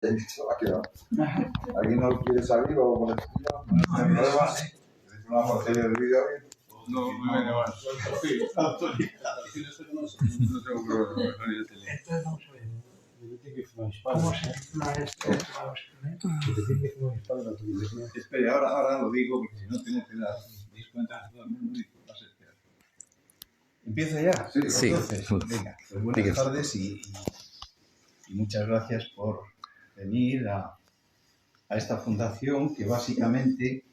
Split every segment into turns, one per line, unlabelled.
he dicho, va que va. ¿Alguien no quiere salir o por el estilo? ¿No hay problema? ¿Necesito una portería del vídeo bien?
No, me viene mal. Sí, autoridad. No tengo problema.
Entonces vamos a ver. ¿Cómo se titula esto?
Espere, ahora lo digo porque si no tengo que dar cuenta a todo el mundo y va a ser que... ¿Empieza ya?
Sí.
Entonces, venga, pues buenas tardes y muchas gracias por venir a esta fundación que básicamente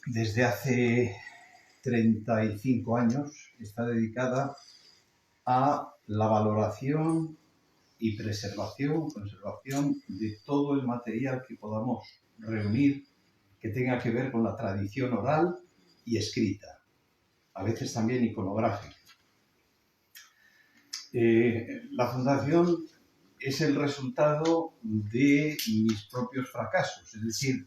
desde hace 35 años está dedicada a la valoración y conservación de todo el material que podamos reunir que tenga que ver con la tradición oral y escrita, a veces también iconográfica. La fundación es el resultado de mis propios fracasos, es decir,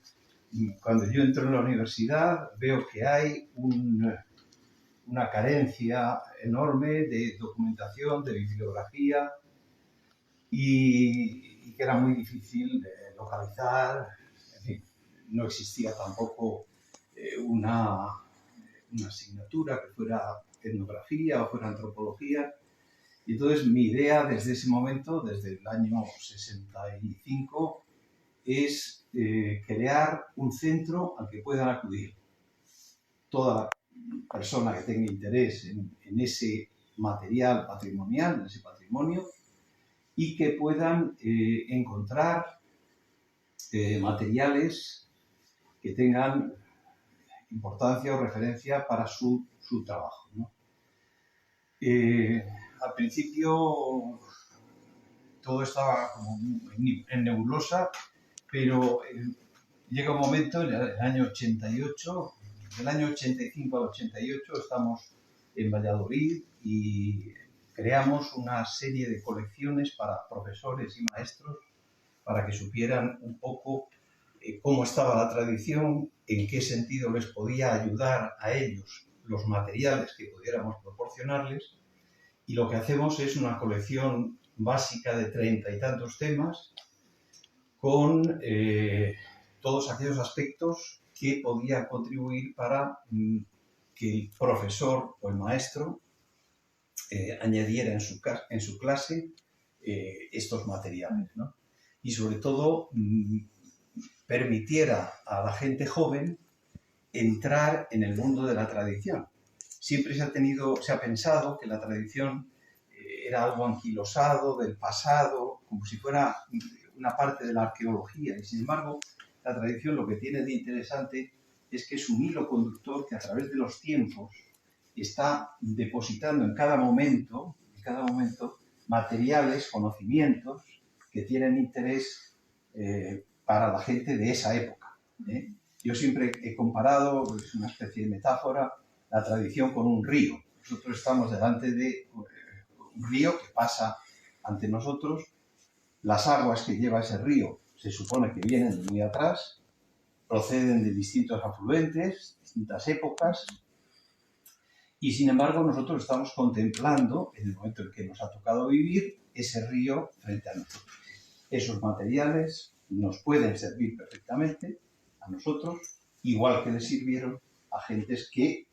cuando yo entro en la universidad veo que hay una carencia enorme de documentación, de bibliografía, y que era muy difícil de localizar. En fin, no existía tampoco una asignatura que fuera etnografía o fuera antropología. Y entonces mi idea desde ese momento, desde el año 65, es crear un centro al que puedan acudir toda persona que tenga interés en ese material patrimonial, en ese patrimonio, y que puedan encontrar materiales que tengan importancia o referencia para su trabajo, ¿no? Al principio todo estaba como en nebulosa, pero llega un momento, en el año 88, del año 85 al 88 estamos en Valladolid y creamos una serie de colecciones para profesores y maestros para que supieran un poco cómo estaba la tradición, en qué sentido les podía ayudar a ellos los materiales que pudiéramos proporcionarles. Y lo que hacemos es una colección básica de 30 y tantos temas con todos aquellos aspectos que podían contribuir para que el profesor o el maestro añadiera en su clase estos materiales, ¿no? Y sobre todo permitiera a la gente joven entrar en el mundo de la tradición. Siempre se ha pensado que la tradición era algo anquilosado, del pasado, como si fuera una parte de la arqueología. Y sin embargo, la tradición lo que tiene de interesante es que es un hilo conductor que a través de los tiempos está depositando en cada momento materiales, conocimientos que tienen interés para la gente de esa época. Yo siempre he comparado, es una especie de metáfora, la tradición con un río. Nosotros estamos delante de un río que pasa ante nosotros. Las aguas que lleva ese río se supone que vienen de muy atrás, proceden de distintos afluentes, distintas épocas, y sin embargo nosotros estamos contemplando, en el momento en que nos ha tocado vivir, ese río frente a nosotros. Esos materiales nos pueden servir perfectamente a nosotros, igual que les sirvieron a gentes que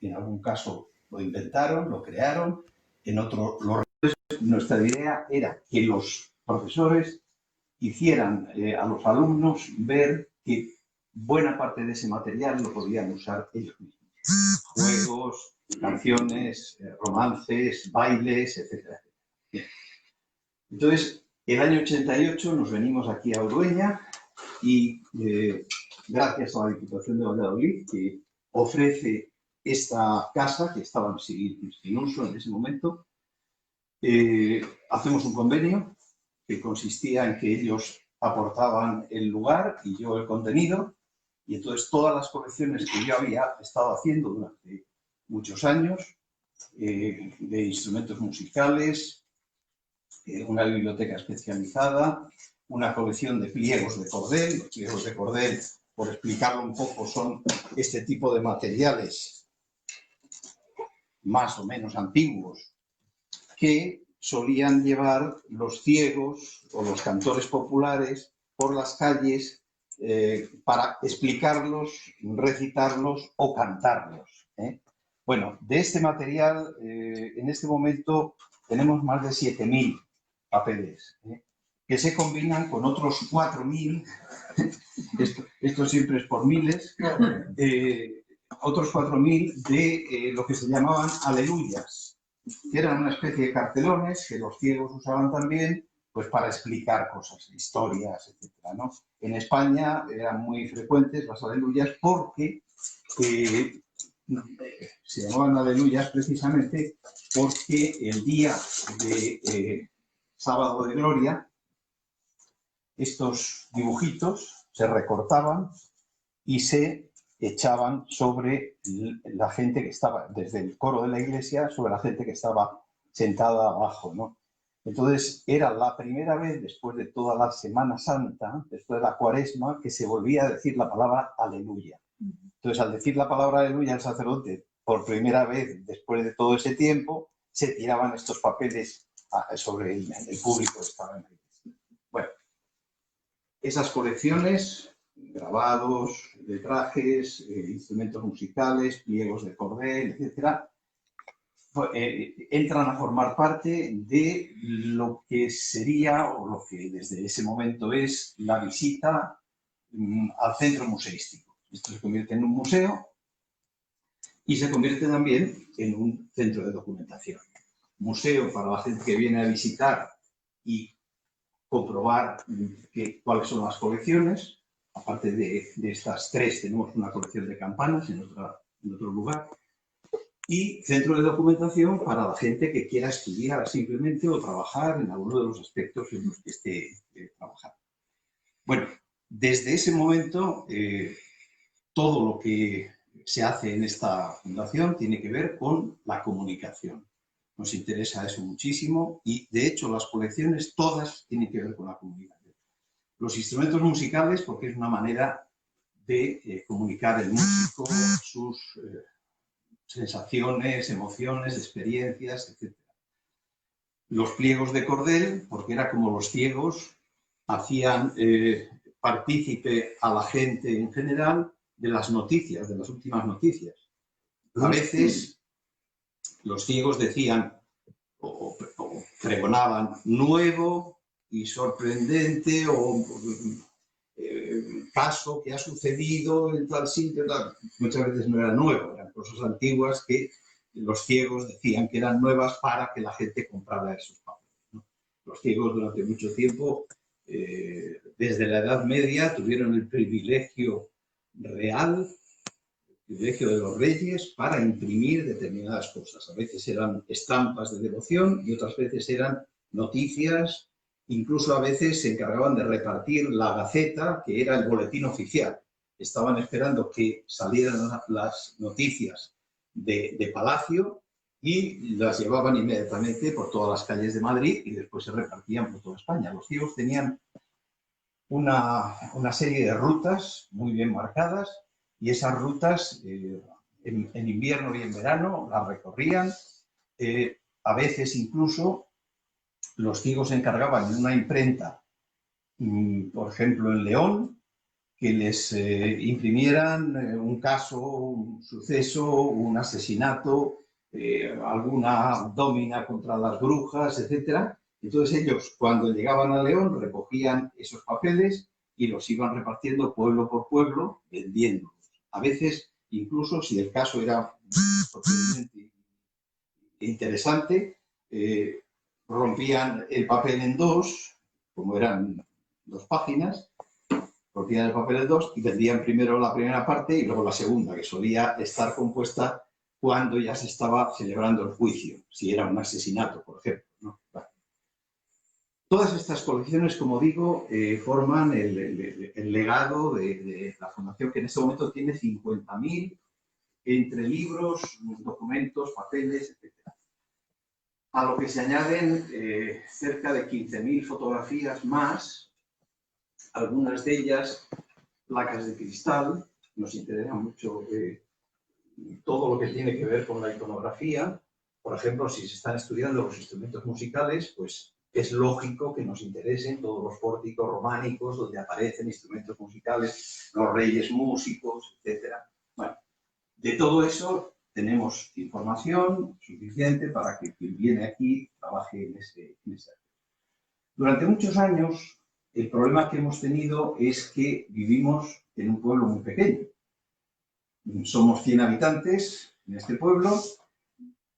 en algún caso lo inventaron, lo crearon, en otro lo realizaron. Nuestra idea era que los profesores hicieran a los alumnos ver que buena parte de ese material lo podían usar ellos mismos. Juegos, canciones, romances, bailes, etc. Bien. Entonces, el año 88 nos venimos aquí a Urueña y gracias a la Diputación de Valladolid, que ofrece esta casa, que estaba sin uso en ese momento, hacemos un convenio que consistía en que ellos aportaban el lugar y yo el contenido, y entonces todas las colecciones que yo había estado haciendo durante muchos años, de instrumentos musicales, una biblioteca especializada, una colección de pliegos de cordel. Los pliegos de cordel, por explicarlo un poco, son este tipo de materiales más o menos antiguos que solían llevar los ciegos o los cantores populares por las calles para explicarlos, recitarlos o cantarlos. Bueno, de este material, en este momento tenemos más de 7.000 papeles, que se combinan con otros 4.000, esto siempre es por miles, otros 4.000 de lo que se llamaban aleluyas, que eran una especie de cartelones que los ciegos usaban también, pues para explicar cosas, historias, etc., ¿no? En España eran muy frecuentes las aleluyas porque se llamaban aleluyas precisamente porque el día de Sábado de Gloria, estos dibujitos se recortaban y se echaban sobre la gente que estaba, desde el coro de la iglesia, sobre la gente que estaba sentada abajo, ¿no? Entonces, era la primera vez después de toda la Semana Santa, después de la Cuaresma, que se volvía a decir la palabra aleluya. Entonces, al decir la palabra aleluya, el sacerdote, por primera vez después de todo ese tiempo, se tiraban estos papeles sobre el público que estaba en la iglesia. Bueno, esas colecciones, grabados, letrajes, instrumentos musicales, pliegos de cordel, etc., entran a formar parte de lo que sería, o lo que desde ese momento es, la visita al centro museístico. Esto se convierte en un museo y se convierte también en un centro de documentación. Museo para la gente que viene a visitar y comprobar cuáles son las colecciones. Aparte de estas tres, tenemos una colección de campanas en otro lugar. Y centro de documentación para la gente que quiera estudiar simplemente o trabajar en alguno de los aspectos en los que esté trabajando. Bueno, desde ese momento, todo lo que se hace en esta fundación tiene que ver con la comunicación. Nos interesa eso muchísimo y, de hecho, las colecciones todas tienen que ver con la comunicación. Los instrumentos musicales, porque es una manera de comunicar el músico sus sensaciones, emociones, experiencias, etc. Los pliegos de cordel, porque era como los ciegos hacían partícipe a la gente en general de las noticias, de las últimas noticias. A veces los ciegos decían o pregonaban nuevo y sorprendente o caso que ha sucedido en tal sitio, tal. Muchas veces no era nuevo, eran cosas antiguas que los ciegos decían que eran nuevas para que la gente comprara esos papeles, ¿no? Los ciegos durante mucho tiempo, desde la Edad Media, tuvieron el privilegio real, el privilegio de los reyes para imprimir determinadas cosas. A veces eran estampas de devoción y otras veces eran noticias. Incluso a veces se encargaban de repartir la Gaceta, que era el boletín oficial. Estaban esperando que salieran las noticias de Palacio y las llevaban inmediatamente por todas las calles de Madrid y después se repartían por toda España. Los ciegos tenían una serie de rutas muy bien marcadas y esas rutas en invierno y en verano las recorrían. A veces incluso los ciegos se encargaban en una imprenta, por ejemplo en León, que les imprimieran un caso, un suceso, un asesinato, alguna dómina contra las brujas, etc. Entonces ellos, cuando llegaban a León, recogían esos papeles y los iban repartiendo pueblo por pueblo, vendiéndolos. A veces, incluso, si el caso era sorprendente e interesante, rompían el papel en dos, como eran 2 páginas, rompían el papel en 2 y vendían primero la primera parte y luego la segunda, que solía estar compuesta cuando ya se estaba celebrando el juicio, si era un asesinato, por ejemplo, ¿no? Bueno. Todas estas colecciones, como digo, forman el legado de la Fundación, que en este momento tiene 50.000 entre libros, documentos, papeles, etc. A lo que se añaden cerca de 15.000 fotografías más, algunas de ellas placas de cristal. Nos interesa mucho todo lo que tiene que ver con la iconografía. por ejemplo, si se están estudiando los instrumentos musicales, pues es lógico que nos interesen todos los pórticos románicos donde aparecen instrumentos musicales, los reyes músicos, etc. Bueno, de todo eso tenemos información suficiente para que quien viene aquí trabaje en ese aspecto. Durante muchos años, el problema que hemos tenido es que vivimos en un pueblo muy pequeño. Somos 100 habitantes en este pueblo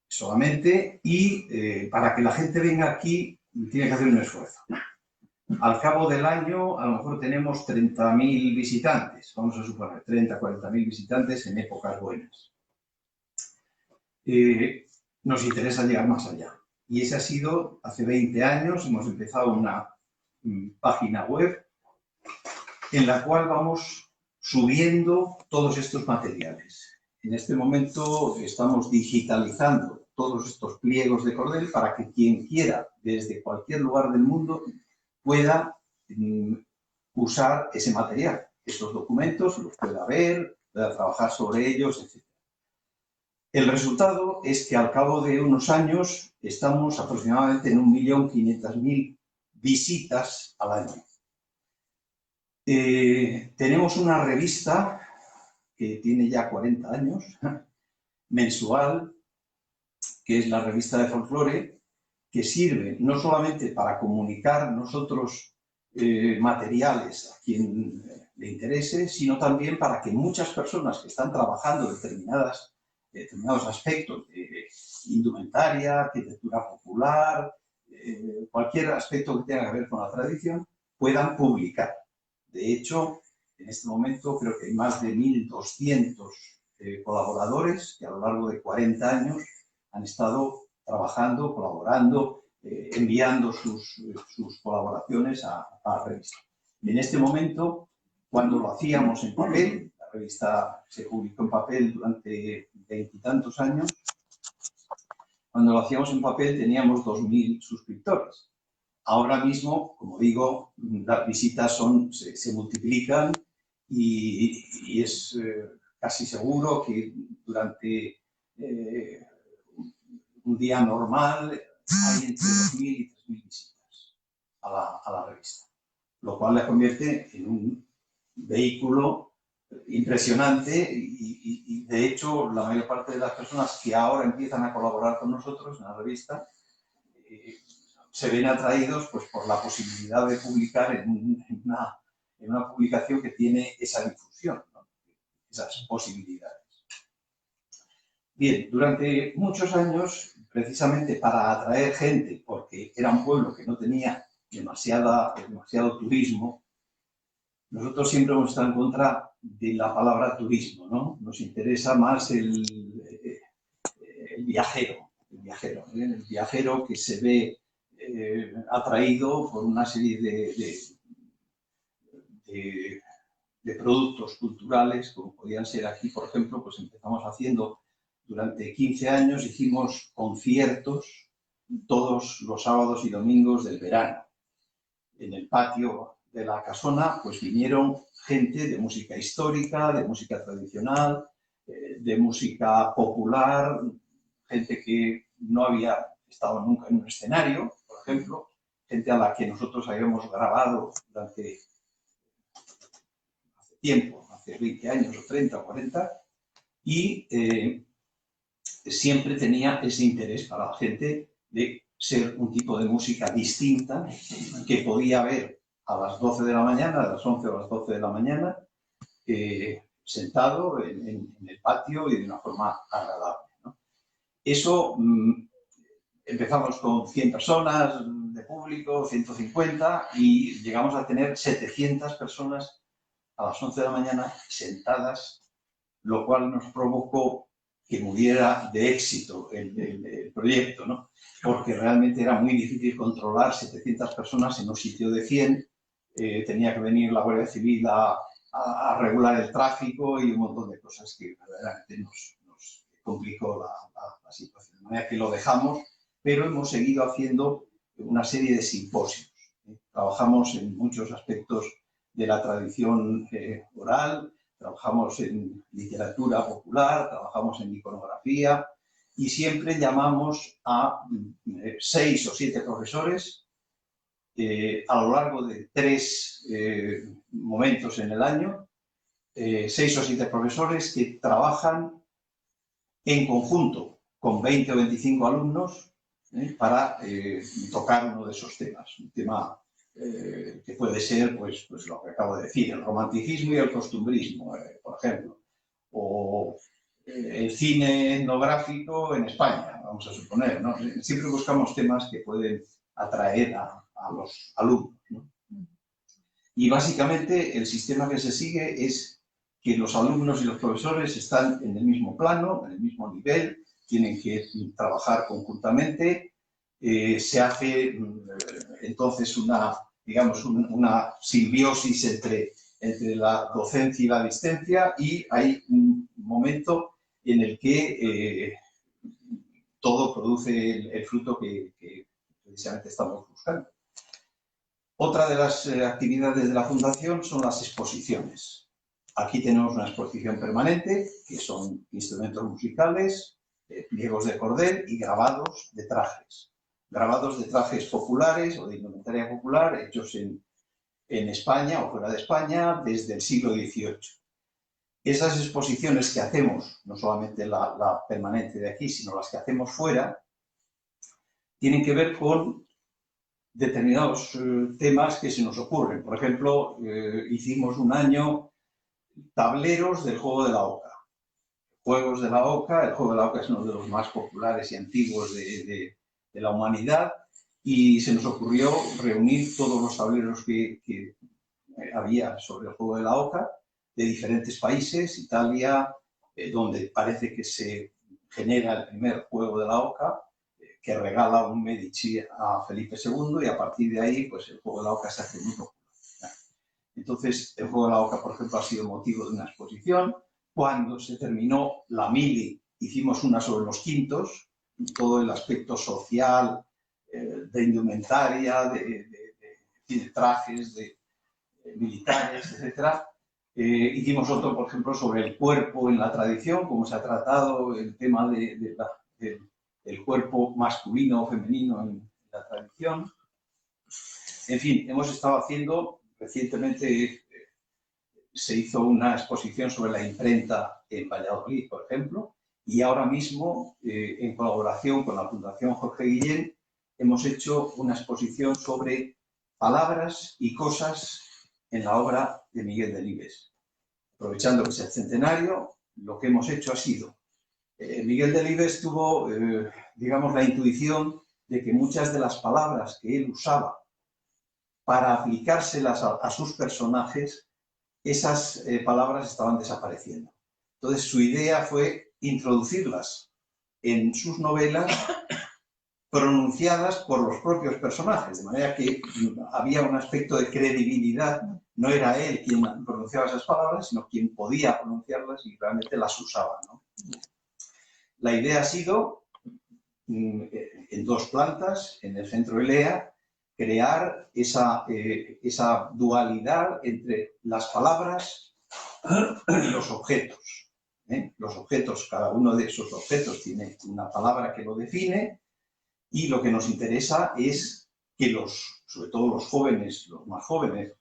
solamente y para que la gente venga aquí tiene que hacer un esfuerzo. Al cabo del año a lo mejor tenemos 30.000 visitantes, vamos a suponer 30, 40.000 visitantes en épocas buenas. Nos interesa llegar más allá. Y ese ha sido, hace 20 años, hemos empezado una página web en la cual vamos subiendo todos estos materiales. En este momento estamos digitalizando todos estos pliegos de cordel para que quien quiera, desde cualquier lugar del mundo, pueda usar ese material, estos documentos, los pueda ver, pueda trabajar sobre ellos, etc. El resultado es que al cabo de unos años estamos aproximadamente en 1.500.000 visitas al año. Tenemos una revista que tiene ya 40 años, mensual, que es la revista de folclore, que sirve no solamente para comunicar nosotros materiales a quien le interese, sino también para que muchas personas que están trabajando determinados aspectos de indumentaria, arquitectura popular, cualquier aspecto que tenga que ver con la tradición, puedan publicar. De hecho, en este momento creo que hay más de 1.200 colaboradores que a lo largo de 40 años han estado trabajando, colaborando, enviando sus colaboraciones a la revista. En este momento, cuando lo hacíamos en papel, la revista se publicó en papel durante 20 y tantos años, cuando lo hacíamos en papel teníamos 2.000 suscriptores. Ahora mismo, como digo, las visitas se multiplican y es casi seguro que durante un día normal hay entre 2.000 y 3.000 visitas a la revista, lo cual la convierte en un vehículo impresionante y de hecho la mayor parte de las personas que ahora empiezan a colaborar con nosotros en la revista se ven atraídos pues, por la posibilidad de publicar en una publicación que tiene esa difusión, ¿no? Esas posibilidades. Bien, durante muchos años, precisamente para atraer gente, porque era un pueblo que no tenía demasiado turismo, nosotros siempre hemos estado en contra de la palabra turismo, ¿no? Nos interesa más el viajero, el viajero que se ve atraído por una serie de productos culturales, como podían ser aquí, por ejemplo, pues empezamos haciendo, durante 15 años hicimos conciertos todos los sábados y domingos del verano. En el patio de la casona, pues vinieron gente de música histórica, de música tradicional, de música popular, gente que no había estado nunca en un escenario, por ejemplo, gente a la que nosotros habíamos grabado durante hace tiempo, hace 20 años o 30 o 40, y siempre tenía ese interés para la gente de ser un tipo de música distinta que podía ver a las 12 de la mañana, a las 11 o a las 12 de la mañana, sentado en el patio y de una forma agradable, ¿no? Eso empezamos con 100 personas de público, 150, y llegamos a tener 700 personas a las 11 de la mañana sentadas, lo cual nos provocó que muriera de éxito el proyecto, ¿no? Porque realmente era muy difícil controlar 700 personas en un sitio de 100, tenía que venir la Guardia Civil a regular el tráfico y un montón de cosas que verdaderamente nos complicó la situación. De manera que lo dejamos, pero hemos seguido haciendo una serie de simposios. Trabajamos en muchos aspectos de la tradición oral, trabajamos en literatura popular, trabajamos en iconografía, y siempre llamamos a 6 o 7 profesores a lo largo de 3 momentos en el año, 6 o 7 profesores que trabajan en conjunto con 20 o 25 alumnos para tocar uno de esos temas. Un tema que puede ser pues lo que acabo de decir, el romanticismo y el costumbrismo, por ejemplo, o el cine etnográfico en España, vamos a suponer, ¿no? Siempre buscamos temas que pueden atraer a los alumnos, ¿no? Y básicamente el sistema que se sigue es que los alumnos y los profesores están en el mismo plano, en el mismo nivel, tienen que trabajar conjuntamente, se hace entonces una simbiosis entre la docencia y la asistencia, y hay un momento en el que todo produce el fruto que precisamente estamos buscando. Otra de las actividades de la Fundación son las exposiciones. Aquí tenemos una exposición permanente, que son instrumentos musicales, pliegos de cordel y grabados de trajes. Grabados de trajes populares o de indumentaria popular hechos en España o fuera de España desde el siglo XVIII. Esas exposiciones que hacemos, no solamente la permanente de aquí, sino las que hacemos fuera, tienen que ver con determinados temas que se nos ocurren. Por ejemplo, hicimos un año tableros del juego de la oca. Juegos de la oca, el juego de la oca es uno de los más populares y antiguos de la humanidad, y se nos ocurrió reunir todos los tableros que había sobre el juego de la oca de diferentes países. Italia, donde parece que se genera el primer juego de la oca, que regala un Medici a Felipe II, y a partir de ahí pues el juego de la oca se hace muy popular. Entonces, el juego de la oca, por ejemplo, ha sido motivo de una exposición. Cuando se terminó la mili, hicimos una sobre los quintos, todo el aspecto social, de indumentaria, de trajes, de militares, etc. Hicimos otro, por ejemplo, sobre el cuerpo en la tradición, cómo se ha tratado el tema del cuerpo masculino o femenino en la tradición. En fin, hemos estado haciendo, recientemente se hizo una exposición sobre la imprenta en Valladolid, por ejemplo, y ahora mismo, en colaboración con la Fundación Jorge Guillén, hemos hecho una exposición sobre palabras y cosas en la obra de Miguel Delibes. Aprovechando que es el centenario, lo que hemos hecho ha sido, Miguel Delibes tuvo, digamos, la intuición de que muchas de las palabras que él usaba para aplicárselas a sus personajes, esas palabras estaban desapareciendo. Entonces su idea fue introducirlas en sus novelas pronunciadas por los propios personajes, de manera que había un aspecto de credibilidad. No era él quien pronunciaba esas palabras, sino quien podía pronunciarlas y realmente las usaba, ¿no? La idea ha sido, en 2 plantas, en el centro Elea, crear esa dualidad entre las palabras y los objetos. Los objetos, cada uno de esos objetos tiene una palabra que lo define, y lo que nos interesa es que sobre todo los jóvenes, los más jóvenes,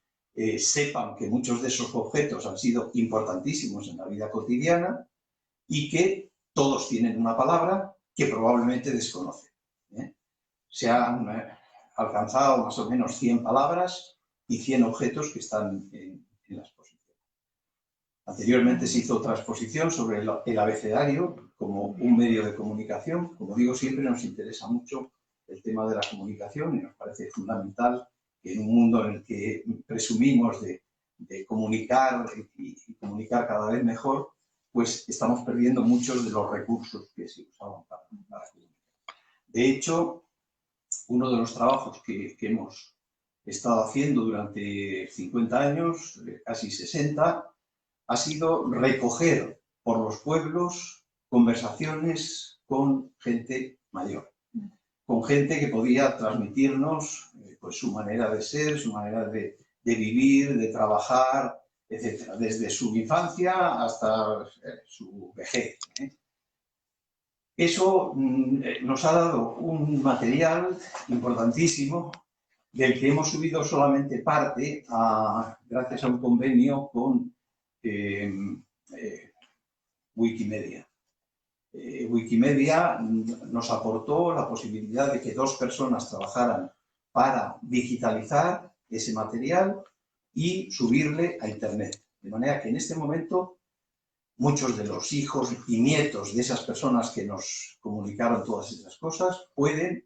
sepan que muchos de esos objetos han sido importantísimos en la vida cotidiana y que todos tienen una palabra que probablemente desconocen. Se han alcanzado más o menos 100 palabras y 100 objetos que están en la exposición. Anteriormente se hizo otra exposición sobre el abecedario como un medio de comunicación. Como digo, siempre nos interesa mucho el tema de la comunicación y nos parece fundamental que en un mundo en el que presumimos de comunicar y comunicar cada vez mejor, pues estamos perdiendo muchos de los recursos que se usaban para comunicar. De hecho, uno de los trabajos que hemos estado haciendo durante 50 años, casi 60, ha sido recoger por los pueblos conversaciones con gente mayor, con gente que podía transmitirnos pues, su manera de ser, su manera de vivir, de trabajar, etc., desde su infancia hasta su vejez. Eso nos ha dado un material importantísimo del que hemos subido solamente parte gracias a un convenio con Wikimedia. Wikimedia nos aportó la posibilidad de que 2 personas trabajaran para digitalizar ese material y subirle a Internet. De manera que en este momento muchos de los hijos y nietos de esas personas que nos comunicaron todas esas cosas pueden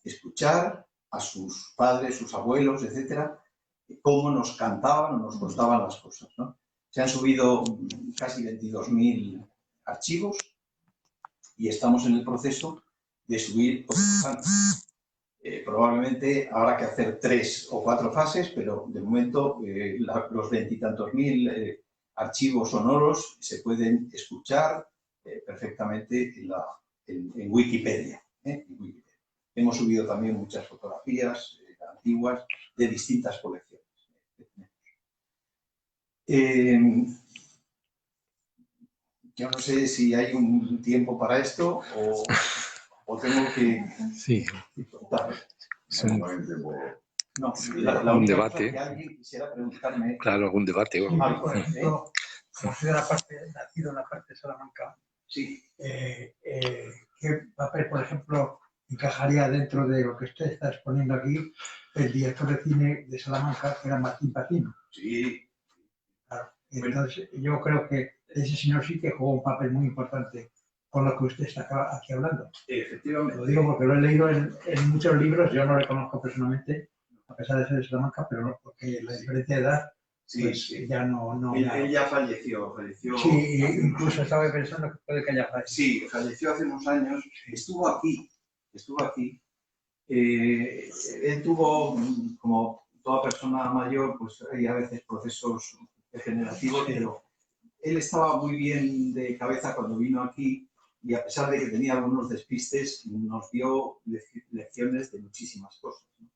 escuchar a sus padres, sus abuelos, etcétera, cómo nos cantaban o nos contaban las cosas, ¿no? Se han subido casi 22.000 archivos y estamos en el proceso de subir otros tantos. Probablemente habrá que hacer 3 o 4 fases, pero de momento los 20 y tantos mil archivos sonoros se pueden escuchar perfectamente en Wikipedia, en Wikipedia. Hemos subido también muchas fotografías antiguas de distintas colecciones. Yo no sé si hay un tiempo para esto o tengo que contar.
Es un,
No,
un debate.
Que alguien quisiera preguntarme.
Claro, algún debate.
Sí, por ejemplo, como soy nacido en la parte de Salamanca,
Sí.
¿qué papel, por ejemplo, encajaría dentro de lo que usted está exponiendo aquí el director de cine de Salamanca, que era Martín Pacino?
Sí.
Claro. Entonces, yo creo que ese señor sí que jugó un papel muy importante con lo que usted está aquí hablando.
Efectivamente.
Lo digo porque lo he leído en muchos libros, yo no le conozco personalmente, a pesar de ser de Salamanca, pero porque la diferencia de edad,
Sí,
pues
sí.
ya no...
Él ya falleció.
Sí, incluso estaba pensando que puede que haya fallecido.
Sí, falleció hace unos años. Estuvo aquí. Él tuvo, como toda persona mayor, pues hay a veces procesos degenerativos, pero él estaba muy bien de cabeza cuando vino aquí y a pesar de que tenía algunos despistes, nos dio lecciones de muchísimas cosas, ¿no?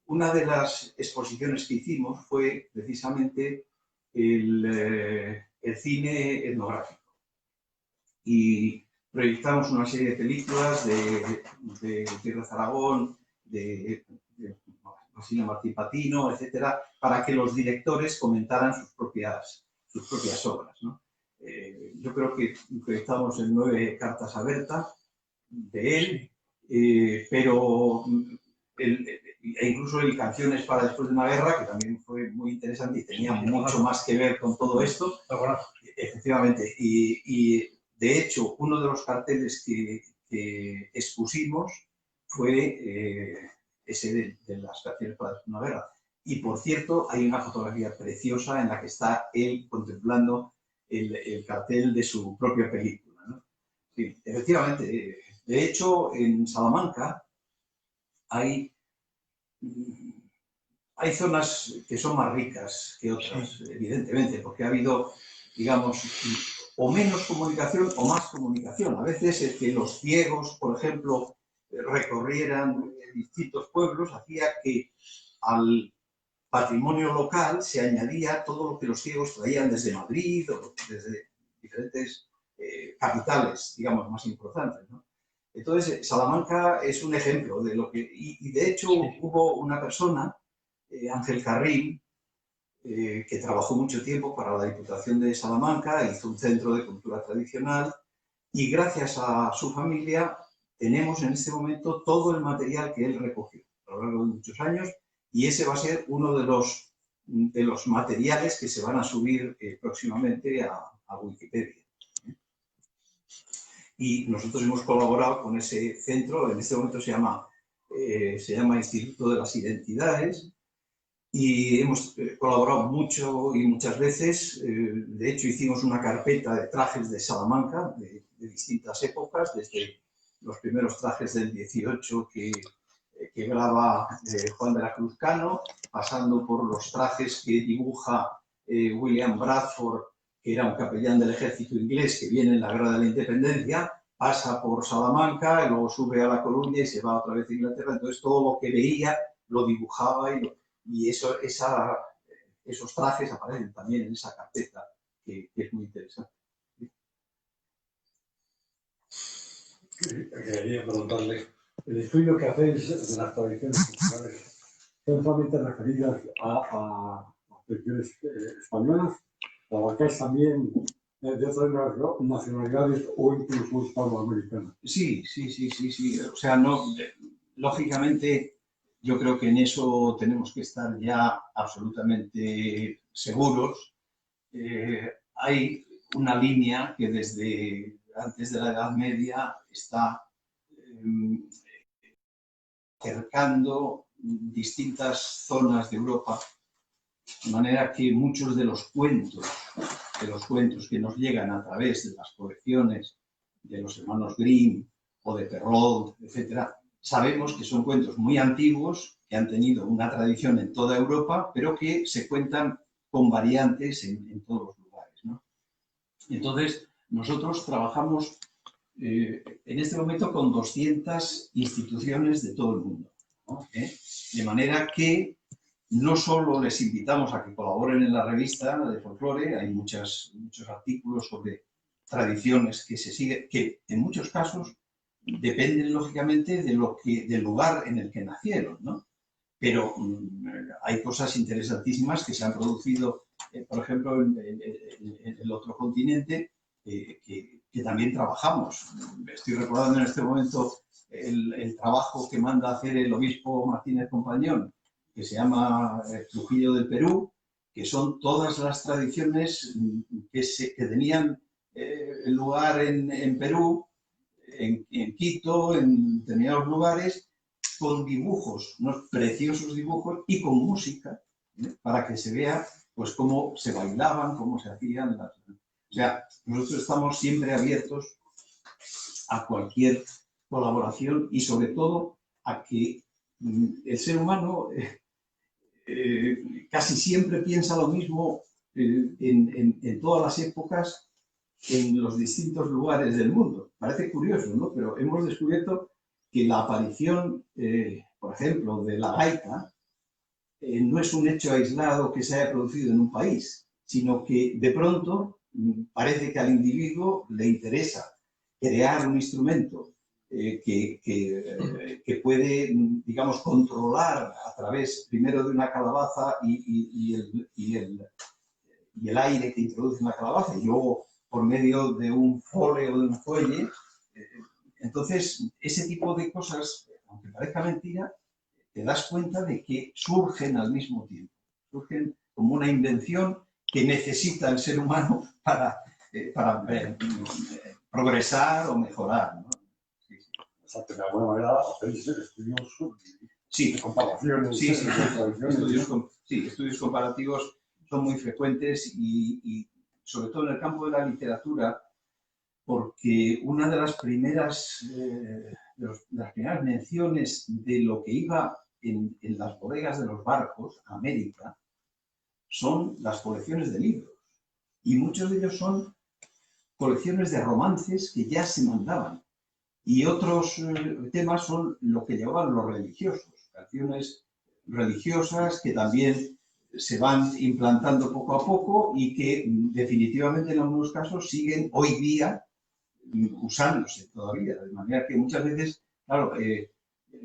Una de las exposiciones que hicimos fue precisamente el cine etnográfico y proyectamos una serie de películas de Tierra de Aragón, de Basile Martín Patino, etcétera, para que los directores comentaran sus propias obras, ¿no? Yo creo que proyectamos en 9 cartas a Berta de él, pero e incluso el Canciones para después de una guerra, que también fue muy interesante y tenía mucho más que ver con todo esto. Efectivamente, y de hecho, uno de los carteles que expusimos fue ese de las Canciones para después de una guerra. Y por cierto, hay una fotografía preciosa en la que está él contemplando el cartel de su propia película, ¿no? Sí, efectivamente. De hecho, en Salamanca hay zonas que son más ricas que otras, evidentemente, porque ha habido, digamos, o menos comunicación o más comunicación. A veces el que los ciegos, por ejemplo, recorrieran distintos pueblos hacía que al patrimonio local se añadía todo lo que los ciegos traían desde Madrid o desde diferentes capitales, digamos, más importantes, ¿no? Entonces, Salamanca es un ejemplo de lo que... Y de hecho hubo una persona, Ángel Carril, que trabajó mucho tiempo para la Diputación de Salamanca, hizo un centro de cultura tradicional y gracias a su familia tenemos en este momento todo el material que él recogió a lo largo de muchos años y ese va a ser uno de los materiales que se van a subir próximamente a Wikipedia. Y nosotros hemos colaborado con ese centro, en este momento se llama Instituto de las Identidades, y hemos colaborado mucho y muchas veces. De hecho, hicimos una carpeta de trajes de Salamanca de distintas épocas, desde los primeros trajes del 18 que graba Juan de la Cruz Cano, pasando por los trajes que dibuja William Bradford, que era un capellán del ejército inglés que viene en la Guerra de la Independencia, pasa por Salamanca, y luego sube a La Coruña y se va otra vez a Inglaterra. Entonces, todo lo que veía lo dibujaba y esos trajes aparecen también en esa carpeta, que es muy interesante.
quería preguntarle, el estudio que hacéis de las tradiciones culturales son solamente referidas a tradiciones españolas, o abarcáis también de otras nacionalidades o incluso hispanoamericanas.
Sí. O sea, no, lógicamente, yo creo que en eso tenemos que estar ya absolutamente seguros. Hay una línea que desde antes de la Edad Media está cercando distintas zonas de Europa, de manera que muchos de los cuentos que nos llegan a través de las colecciones de los hermanos Grimm o de Perrault, etcétera, sabemos que son cuentos muy antiguos, que han tenido una tradición en toda Europa, pero que se cuentan con variantes en todos los lugares, ¿no? Entonces, nosotros trabajamos en este momento con 200 instituciones de todo el mundo, ¿no? De manera que no solo les invitamos a que colaboren en la revista de folclore, hay muchos artículos sobre tradiciones que se siguen, que en muchos casos dependen lógicamente del lugar en el que nacieron, ¿no? Pero hay cosas interesantísimas que se han producido, por ejemplo, en el otro continente, que también trabajamos. Estoy recordando en este momento el trabajo que manda hacer el obispo Martínez Compañón, que se llama Trujillo del Perú, que son todas las tradiciones que tenían lugar en Perú, en Quito, en determinados lugares, con dibujos, unos preciosos dibujos y con música, para que se vea pues cómo se bailaban, cómo se hacían las... O sea, nosotros estamos siempre abiertos a cualquier colaboración y sobre todo a que el ser humano casi siempre piensa lo mismo en todas las épocas, en los distintos lugares del mundo. Parece curioso, ¿no? Pero hemos descubierto que la aparición, por ejemplo, de la gaita, no es un hecho aislado que se haya producido en un país, sino que de pronto parece que al individuo le interesa crear un instrumento que puede, digamos, controlar a través primero de una calabaza y el aire que introduce una calabaza, y luego por medio de un fole o de un fuelle. Entonces, ese tipo de cosas, aunque parezca mentira, te das cuenta de que surgen al mismo tiempo. Surgen como una invención que necesita el ser humano para progresar o mejorar, ¿no? Sí.
O sea, que de alguna manera hacéis estudios de comparaciones.
Sí, estudios comparativos son muy frecuentes y sobre todo en el campo de la literatura, porque una de las primeras menciones de lo que iba en las bodegas de los barcos a América son las colecciones de libros. Y muchos de ellos son colecciones de romances que ya se mandaban. Y otros temas son lo que llevaban los religiosos, canciones religiosas que también se van implantando poco a poco y que definitivamente en algunos casos siguen hoy día usándose todavía. De manera que muchas veces, claro,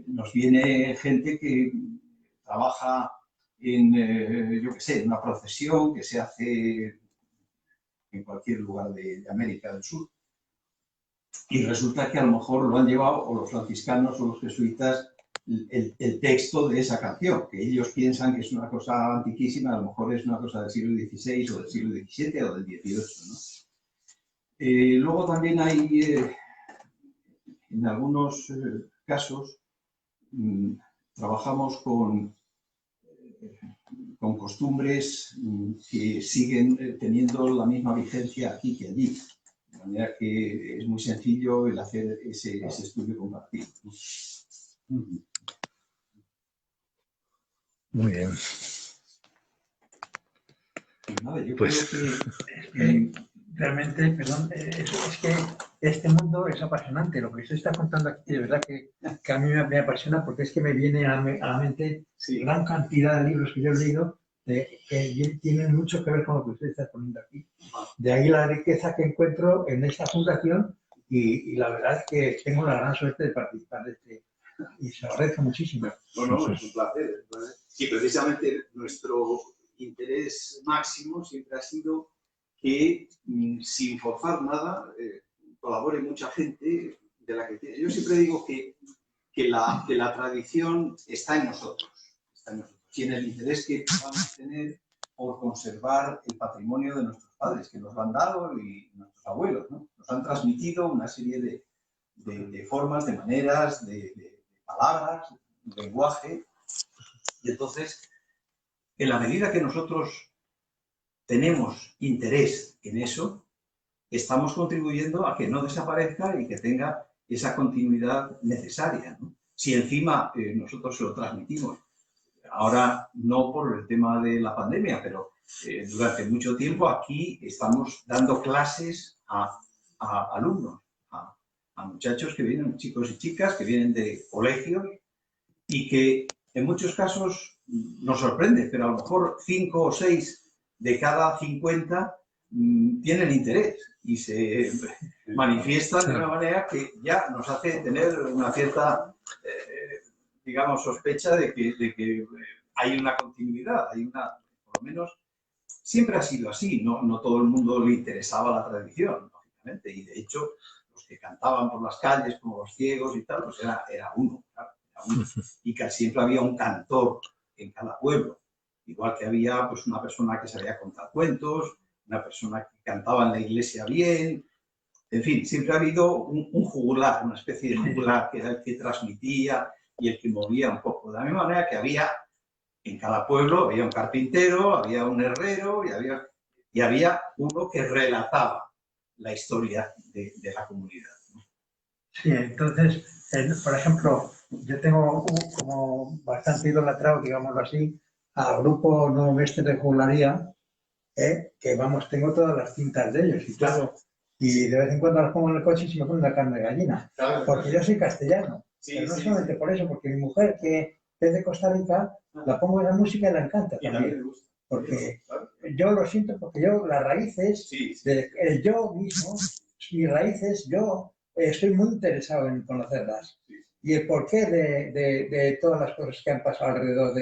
nos viene gente que trabaja en, yo qué sé, en una procesión que se hace en cualquier lugar de América del Sur. Y resulta que a lo mejor lo han llevado o los franciscanos o los jesuitas el texto de esa canción, que ellos piensan que es una cosa antiquísima, a lo mejor es una cosa del siglo XVI o del siglo XVII o del XVIII, ¿no? Luego también hay, en algunos casos, trabajamos con costumbres que siguen teniendo la misma vigencia aquí que allí. De manera que es muy sencillo el hacer ese estudio compartido.
Muy bien.
Nada, yo
Pues,
creo que
realmente, perdón, es que este mundo es apasionante. Lo que usted está contando aquí, de verdad que a mí me apasiona, porque es que me viene a la mente gran cantidad de libros que yo he leído que tienen mucho que ver con lo que usted está poniendo aquí. De ahí la riqueza que encuentro en esta fundación y la verdad es que tengo la gran suerte de participar de este, y se lo agradezco muchísimo.
Bueno, es un placer. Y precisamente nuestro interés máximo siempre ha sido que, sin forzar nada, colabore mucha gente de la que tiene. Yo siempre digo que la tradición está en nosotros, y en el interés que podamos tener por conservar el patrimonio de nuestros padres, que nos lo han dado, y nuestros abuelos, ¿no? Nos han transmitido una serie de formas, de maneras, de palabras, de lenguaje. Y entonces, en la medida que nosotros tenemos interés en eso, estamos contribuyendo a que no desaparezca y que tenga esa continuidad necesaria, ¿no? Si encima nosotros se lo transmitimos, ahora no por el tema de la pandemia, pero durante mucho tiempo aquí estamos dando clases a alumnos, a muchachos que vienen, chicos y chicas que vienen de colegios y que en muchos casos nos sorprende, pero a lo mejor 5 o 6 de cada 50 tienen interés y se manifiestan de una manera que ya nos hace tener una cierta, digamos, sospecha de que hay una continuidad, por lo menos, siempre ha sido así, no todo el mundo le interesaba la tradición, lógicamente, y de hecho, los que cantaban por las calles, como los ciegos y tal, pues era uno, claro, era uno. Y que siempre había un cantor en cada pueblo, igual que había pues una persona que sabía contar cuentos, una persona que cantaba en la iglesia bien, en fin, siempre ha habido un juglar, una especie de juglar que era el que transmitía y el que movía un poco. De la misma manera que había en cada pueblo, había un carpintero, había un herrero y había uno que relataba la historia de la comunidad.
Sí, entonces, por ejemplo, yo tengo como bastante idolatrado, digámoslo así, al grupo Nuevo Mestre de Juglaría, que vamos, tengo todas las cintas de ellos y todo. Y de vez en cuando las pongo en el coche y se me pone una carne de gallina. Claro, porque yo soy castellano. Sí, pero no solamente por eso, porque mi mujer, que es de Costa Rica, la pongo en la música y la encanta también. Porque yo lo siento, porque yo, las raíces, el yo mismo, mis raíces, yo estoy muy interesado en conocerlas. Y el porqué de todas las cosas que han pasado alrededor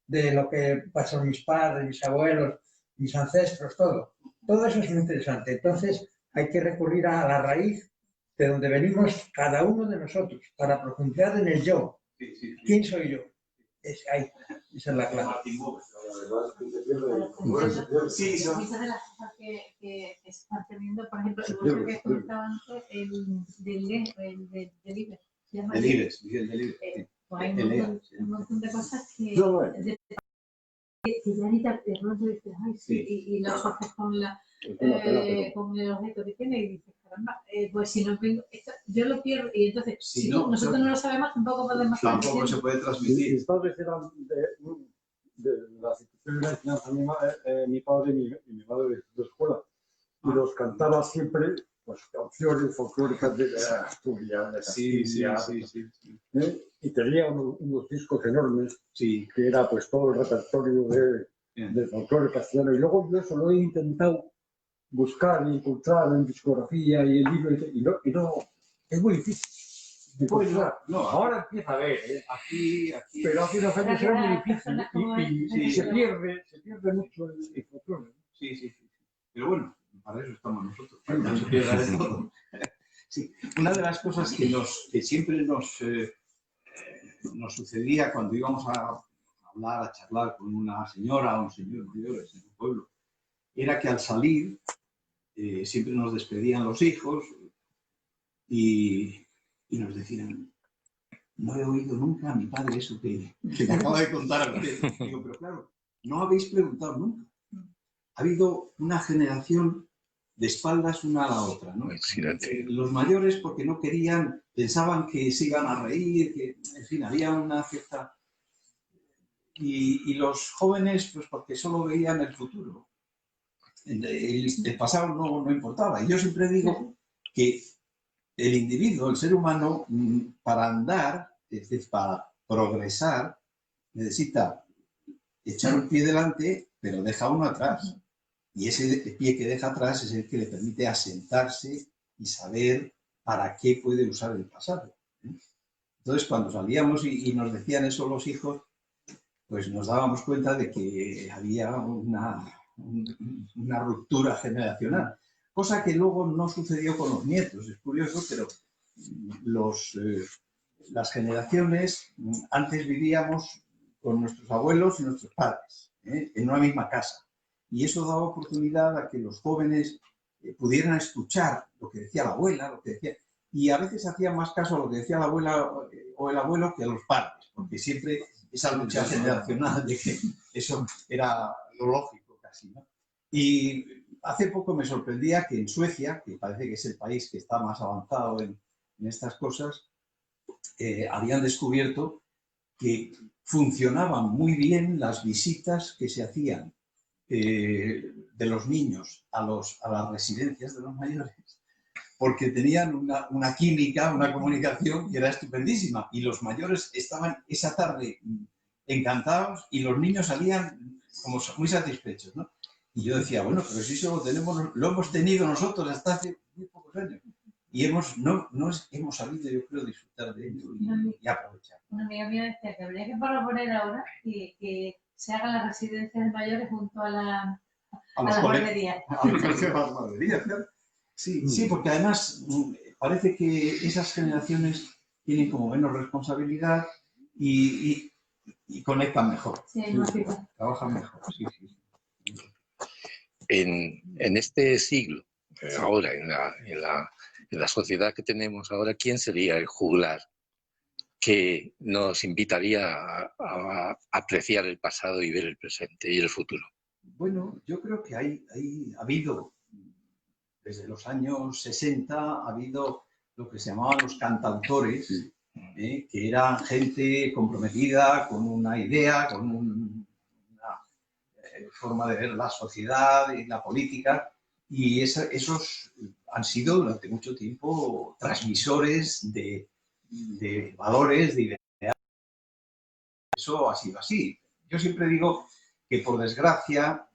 de lo que pasaron mis padres, mis abuelos, mis ancestros, todo. Todo eso es muy interesante. Entonces, hay que recurrir a la raíz de donde venimos cada uno de nosotros, para profundizar en el yo. ¿Quién soy yo? Esa es la clave.
Sí, muchas de las cosas que se están teniendo, por ejemplo, el que comentaba antes, el del Delibes. Pues hay un montón de cosas que ya ni te acuerdas y dices, ay, sí, y lo asocias con el objeto que tiene y dices, caramba, pues si no vengo, yo lo pierdo y entonces si nosotros no lo sabemos tampoco podemos
tampoco se puede transmitir.
Mis padres eran de las instituciones de enseñanza, mi padre y mi madre de escuela, y los cantaba siempre pues canciones folclóricas de asturianas. Y tenía unos discos enormes, que era pues todo el repertorio del folclore castellano, y luego yo eso lo he intentado buscar y encontrar en discografía y en libros, y no, es muy difícil. Ahora empieza a ver, aquí, pero hace unos años era muy difícil y se pierde mucho el folclore.
Sí. Pero bueno, para eso estamos nosotros, para que no se pierda de todo. Sí. Una de las cosas que siempre nos sucedía cuando íbamos a hablar, a charlar con una señora o un señor mayores en un pueblo, era que al salir siempre nos despedían los hijos y nos decían, no he oído nunca a mi padre eso que me acaba de contar a usted. Digo, pero claro, no habéis preguntado nunca. Ha habido una generación de espaldas una a la otra, ¿no? Los mayores porque no querían, pensaban que se iban a reír, que, en fin, había una cierta... Y los jóvenes, pues porque solo veían el futuro. El pasado no importaba. Y yo siempre digo que el individuo, el ser humano, para andar, es decir, para progresar, necesita echar un pie delante, pero deja uno atrás. Y ese pie que deja atrás es el que le permite asentarse y saber ¿para qué puede usar el pasado? Entonces, cuando salíamos y nos decían eso los hijos, pues nos dábamos cuenta de que había una ruptura generacional, cosa que luego no sucedió con los nietos. Es curioso, pero las generaciones, antes vivíamos con nuestros abuelos y nuestros padres, en una misma casa, y eso daba oportunidad a que los jóvenes pudieran escuchar lo que decía la abuela, lo que decía, y a veces hacían más caso a lo que decía la abuela o el abuelo que a los padres, porque siempre esa lucha generacional de que eso era lo lógico casi, ¿no? Y hace poco me sorprendía que en Suecia, que parece que es el país que está más avanzado en estas cosas, habían descubierto que funcionaban muy bien las visitas que se hacían de los niños a las residencias de los mayores, porque tenían una química, una comunicación que era estupendísima, y los mayores estaban esa tarde encantados y los niños salían como muy satisfechos, ¿no? Y yo decía, bueno, pero si eso lo hemos tenido nosotros hasta hace muy pocos años, y no hemos sabido, yo creo, disfrutar de ello y aprovechar.
Una amiga mía decía que habría que proponer ahora que se hagan las residencias mayores junto a las guarderías.
A las guarderías, claro. Sí, porque además parece que esas generaciones tienen como menos responsabilidad y conectan mejor.
Sí,
trabajan mejor. Sí.
En este siglo, ahora, en la sociedad que tenemos ahora, ¿quién sería el juglar que nos invitaría a apreciar el pasado y ver el presente y el futuro?
Bueno, yo creo que ha habido, desde los años 60, ha habido lo que se llamaban los cantautores, que eran gente comprometida con una idea, con una forma de ver la sociedad y la política, y esos han sido durante mucho tiempo transmisores de valores, de ideas. Eso ha sido así. Yo siempre digo que, por desgracia,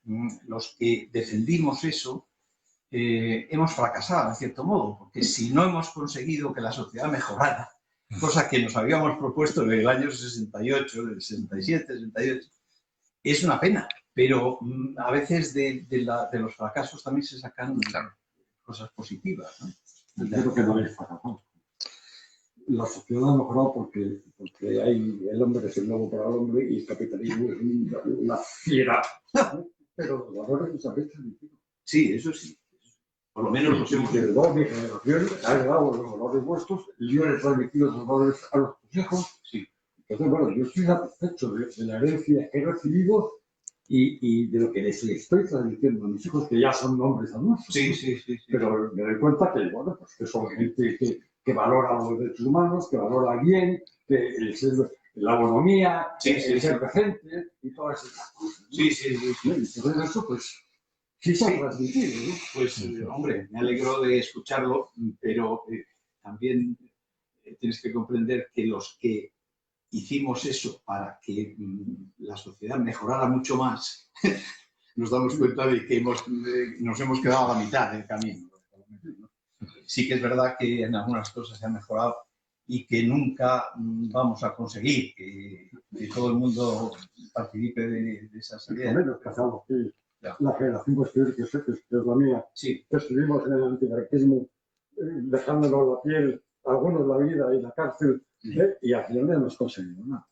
los que defendimos eso hemos fracasado, en cierto modo, porque si no hemos conseguido que la sociedad mejorara, cosa que nos habíamos propuesto en el año 68, el 67, 68, es una pena, pero a veces de los fracasos también se sacan cosas positivas, ¿no?
Yo creo que no hay fracasado. La sociedad ha mejorado porque el hombre es el lobo para el hombre y el capitalismo es una fiera. Pero los valores muchas veces son distintos.
Sí, eso sí. Por lo menos los hemos
heredado. Mi generación ha heredado los valores vuestros y yo he transmitido esos valores a los hijos.
Sí.
Entonces, bueno, yo estoy satisfecho de la herencia que he recibido y de lo que les estoy transmitiendo a mis hijos, que ya son hombres adultos.
Sí.
Pero me doy cuenta que, bueno, pues que son gente que valora los derechos humanos, que valora bien, que la bonomía, el ser presente y todas esas cosas, ¿no?
Sí.
Entonces eso, pues, sí se ha transmitido, ¿no?
Pues, hombre, me alegro de escucharlo, pero también tienes que comprender que los que hicimos eso para que la sociedad mejorara mucho más, nos damos cuenta de que nos hemos quedado a la mitad del camino. Sí que es verdad que en algunas cosas se ha mejorado y que nunca vamos a conseguir que todo el mundo participe de esas ideas.
Menos casados, que la generación posterior que es la mía, que estuvimos en el antimarxismo, dejándonos la piel, algunos la vida y la cárcel, y al final no hemos conseguido nada.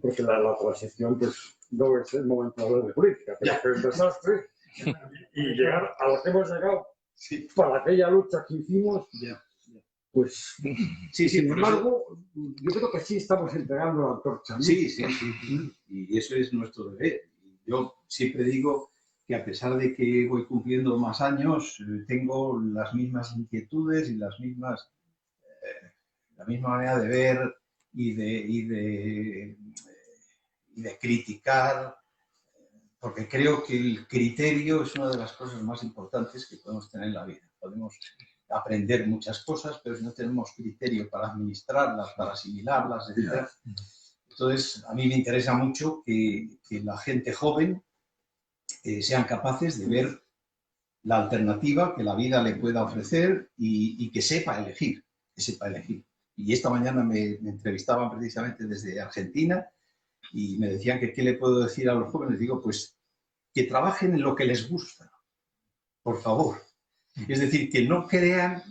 Porque la transición, pues, no es el momento de hablar de política, pero es un desastre. Y llegar a lo que hemos llegado para aquella lucha que hicimos, pues, sin embargo, yo creo que sí estamos entregando la antorcha, ¿no?
Sí. Y eso es nuestro deber. Yo siempre digo que, a pesar de que voy cumpliendo más años, tengo las mismas inquietudes y la misma manera de ver y de criticar, porque creo que el criterio es una de las cosas más importantes que podemos tener en la vida. Podemos aprender muchas cosas, pero si no tenemos criterio para administrarlas, para asimilarlas, etc. Entonces, a mí me interesa mucho que la gente joven sean capaces de ver la alternativa que la vida le pueda ofrecer y que sepa elegir, que sepa elegir. Y esta mañana me entrevistaban precisamente desde Argentina y me decían que qué le puedo decir a los jóvenes. Digo, pues que trabajen en lo que les gusta, por favor. Es decir, que no crean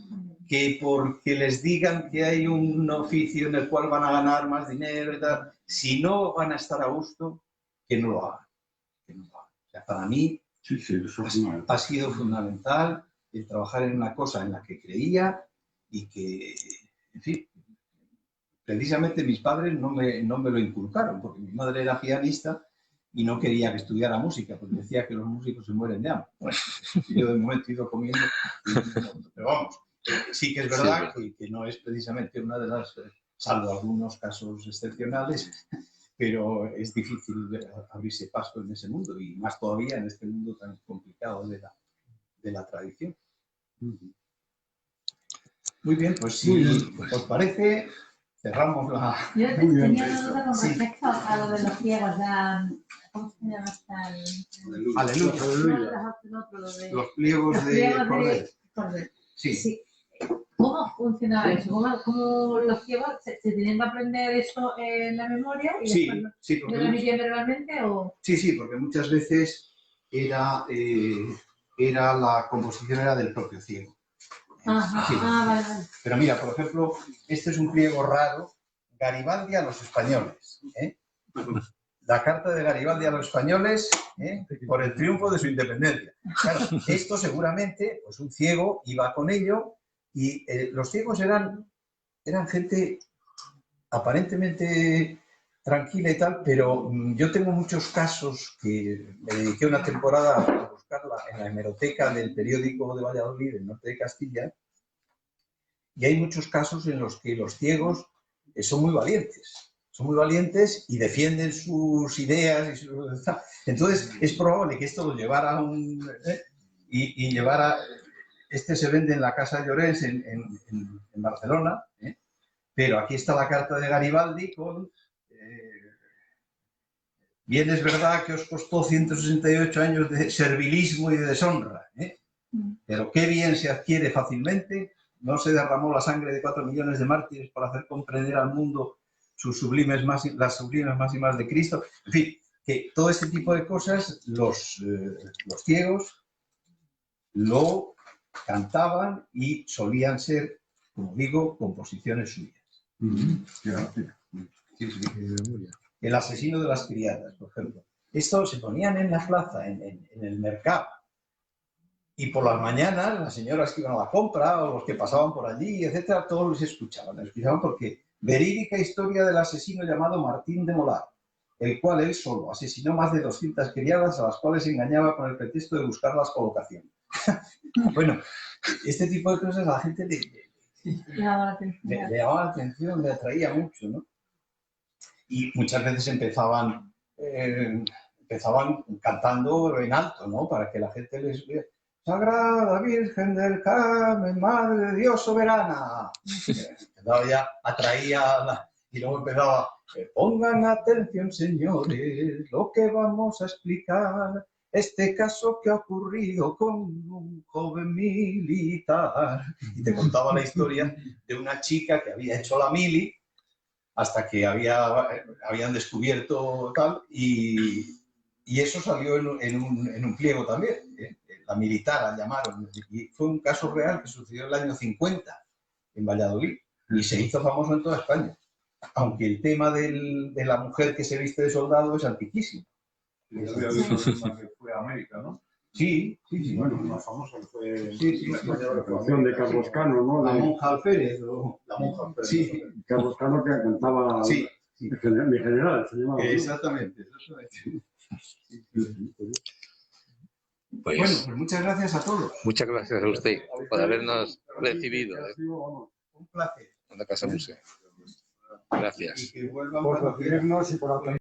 que porque les digan que hay un oficio en el cual van a ganar más dinero y tal, si no van a estar a gusto, que no lo hagan. Que no lo hagan. O sea, para mí ha sido fundamental el trabajar en una cosa en la que creía y que, en fin, precisamente mis padres no me lo inculcaron, porque mi madre era pianista y no quería que estudiara música, porque decía que los músicos se mueren de hambre. Bueno, yo de momento he ido comiendo, pero vamos, sí que es verdad que no es precisamente una de las, salvo algunos casos excepcionales, pero es difícil abrirse paso en ese mundo, y más todavía en este mundo tan complicado de la tradición. Muy bien, pues si os parece, cerramos la...
Yo tenía una duda con respecto a lo de los ciegos, ¿cómo se llama esta?
Aleluya. Los pliegos de Cordel. Sí.
¿Cómo funcionaba eso? ¿Cómo los ciegos se tenían que aprender eso en la memoria y después lo emitían verbalmente?
Sí, porque muchas veces era la composición era del propio ciego.
Vale.
Pero mira, por ejemplo, este es un pliego raro, Garibaldi a los españoles. La carta de Garibaldi a los españoles por el triunfo de su independencia. Claro, esto seguramente, pues un ciego iba con ello, y los ciegos eran gente aparentemente tranquila y tal, pero yo tengo muchos casos que me dediqué una temporada a buscarla en la hemeroteca del periódico de Valladolid, del norte de Castilla, y hay muchos casos en los que los ciegos son muy valientes y defienden sus ideas. Entonces es probable que esto lo llevara y llevara... Este se vende en la Casa de Llorens en Barcelona, pero aquí está la carta de Garibaldi con... bien es verdad que os costó 168 años de servilismo y de deshonra, pero qué bien se adquiere fácilmente. No se derramó la sangre de 4 millones de mártires para hacer comprender al mundo las sublimes máximas de Cristo. En fin, que todo este tipo de cosas los ciegos lo cantaban y solían ser, como digo, composiciones suyas. El asesino de las criadas, por ejemplo. Esto se ponían en la plaza, en el mercado. Y por las mañanas, las señoras que iban a la compra o los que pasaban por allí, etcétera, todos les escuchaban porque verídica historia del asesino llamado Martín de Molar, el cual él solo asesinó más de 200 criadas a las cuales engañaba con el pretexto de buscarlas colocación. Bueno, este tipo de cosas a la gente le llamaba la atención, le atraía mucho, ¿no? Y muchas veces empezaban cantando en alto, ¿no? Para que la gente les viera. Sagrada Virgen del Carmen, Madre de Dios soberana. Ya atraía, y luego empezaba, pongan atención, señores, lo que vamos a explicar, este caso que ha ocurrido con un joven militar. Y te contaba la historia de una chica que había hecho la mili hasta que habían descubierto tal, y eso salió en un pliego también. La militar la llamaron, y fue un caso real que sucedió en el año 50 en Valladolid y se hizo famoso en toda España, aunque el tema de la mujer que se viste de soldado es antiquísimo.
Fue a América, ¿no?
Sí.
Bueno, más famosa fue
la
canción de Carlos Cano, ¿no?
La monja Alférez.
La monja Alférez.
Sí.
Carlos Cano, que cantaba mi general, se llamaba.
Exactamente.
Pues,
bueno, pues muchas gracias a todos.
Muchas gracias a usted por habernos recibido
Un placer.
en la Casa Museo. Gracias.
Y que vuelvan
Por
cuando quieran.
recibirnos y por atender.